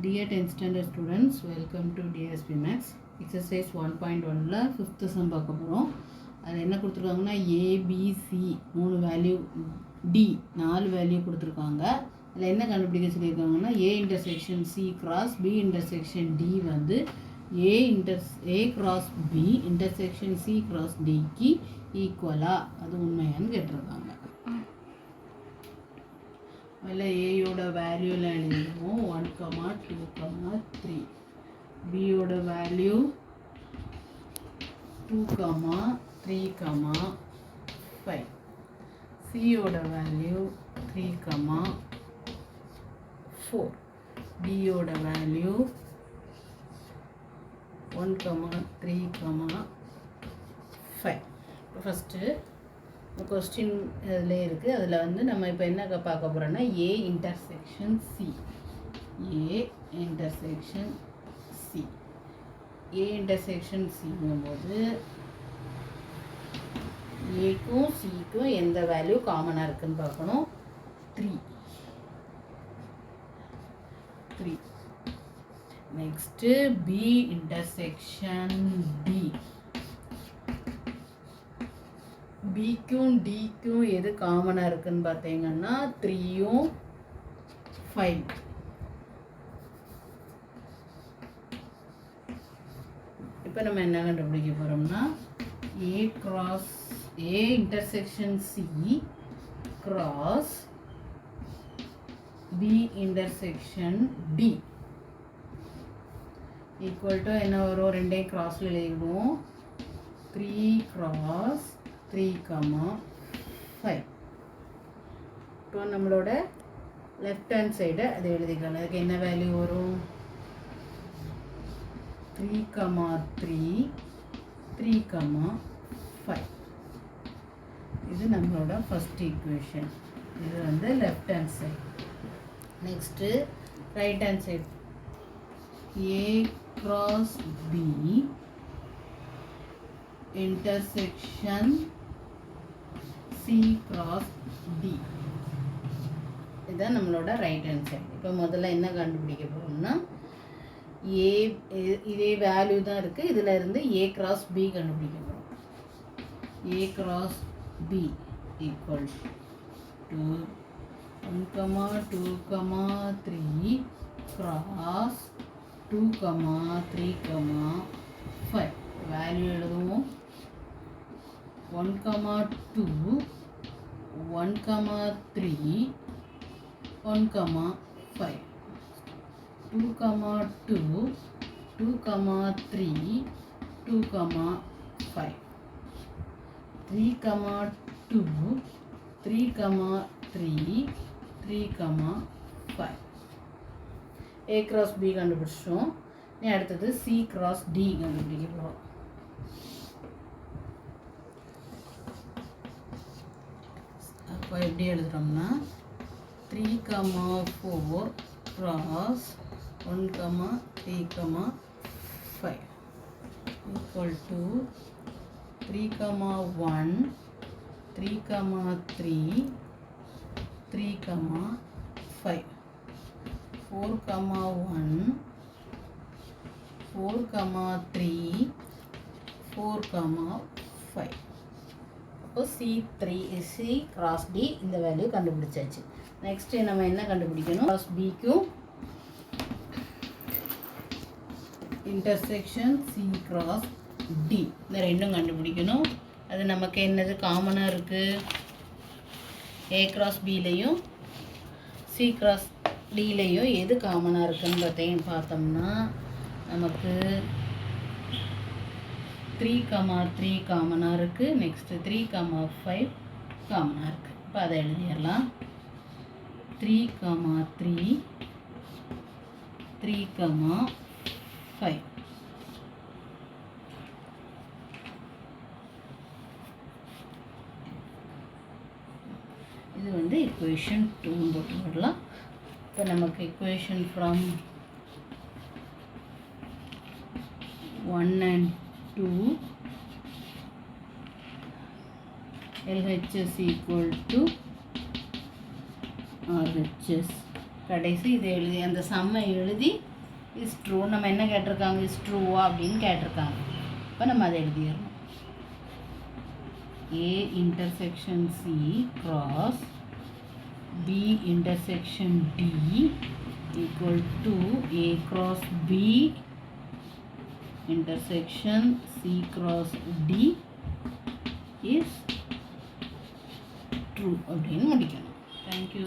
Dear 10th standard students, welcome to DSP Max. Exercise 1.1ல 5th sum பார்க்க போகிறோம். அதில் என்ன கொடுத்துருக்காங்கன்னா ABC 3 வேல்யூ, D 4 வேல்யூ கொடுத்துருக்காங்க. அதில் என்ன கண்டுபிடிக்க சொல்லியிருக்காங்கன்னா A intersection C cross B intersection D வந்து A cross B intersection C cross Dக்கு ஈக்குவலாக அது உண்மையான்னு கேட்டிருக்காங்க. அதில் ஏயோட வேல்யூவில் எழுதிடுவோம் 1, 2, 3. பியோட வேல்யூ 2, 3, 5. சியோட வேல்யூ 3, 4. டியோட வேல்யூ 1, 3, 5. இப்போ ஃபஸ்ட்டு கொஸ்டின் இதில் இருக்குது. அதில் வந்து நம்ம இப்போ என்ன பார்க்க போகிறோன்னா A intersection C. A intersection C. A intersection Cங்கும்போது ஏக்கும் சிக்கும் எந்த வேல்யூ காமனாக இருக்குதுன்னு பார்க்கணும். 3. Next B intersection D. பிக்கும் டிக்கும் எது காமனாக இருக்குதுன்னு பார்த்தீங்கன்னா 3யும் 5. இப்போ நம்ம என்ன கண்டுபிடிக்க போகிறோம்னா A intersection C cross B intersection D equal to என்ன வரும், ரெண்டையும் கிராஸில் எழுதிடுவோம். 3 cross 3, 5. இப்போ நம்மளோட லெஃப்ட் ஹேண்ட் சைடு அது எழுதிக்கலாம். அதுக்கு என்ன வேல்யூ வரும், 3, 3, 5. இது நம்மளோட ஃபர்ஸ்ட் ஈக்குவேஷன். இது வந்து left hand side. Next right hand side A cross B intersection C cross D. இதுதான் நம்மளோட ரைட் ஹேண்ட் சைடு. இப்போ முதல்ல என்ன கண்டுபிடிக்க போகிறோம்னா இதே வேல்யூ தான் இருக்குது. இதில் இருந்து A cross B கண்டுபிடிக்க போகிறோம். A cross B equal to 1, 2, 3 cross 2, 3, 5. Value எழுதுவோம். 1, 2, 1, 3, 1, 5. 2, 2, 2, 3, 2, 5. 3, 2, 3, 3, 3, 5. A cross B கண்டுபிடிச்சிட்டோம். நீ அடுத்தது C cross D கண்டுபிடிக்க போகிறோம். அப்போ எப்படி எழுதுகிறோம்னா 3, 4 cross 1, 3, 5 equal to 3, 1, 3, 3, 3, 5. 4, 1, 4, 3, 4, 5. அப்போ C cross D இந்த வேல்யூ கண்டுபிடிச்சாச்சு. நெக்ஸ்ட்டு நம்ம என்ன கண்டுபிடிக்கணும், cross Bக்கும் இன்டர்செக்ஷன் C cross D இந்த ரெண்டும் கண்டுபிடிக்கணும். அது நமக்கு என்னது காமனாக இருக்குது, A cross Bலையும் C cross Dலையும் எது காமனாக இருக்குன்னு பார்த்தோம்னா நமக்கு 3, 3 காமனாக இருக்குது. நெக்ஸ்ட்டு 3, 5 காமனாக இருக்குது. இப்போ அதை எழுதிடலாம். 3, 3, 3, 5. இது வந்து equation 2 போட்டு வரலாம். இப்போ நமக்கு equation from 1 and 2 LHS equal to RHS கடைசி இதை எழுதி அந்த சம்மை எழுதி இஸ் ட்ரூ. நம்ம என்ன கேட்டிருக்காங்க, இஸ் ட்ரூவா அப்படின்னு கேட்டிருக்காங்க. இப்போ நம்ம அதை எழுதிடணும். A intersection C cross B intersection D equal to A cross B intersection C cross D is true அப்படின்னு முடிக்கணும். Thank you.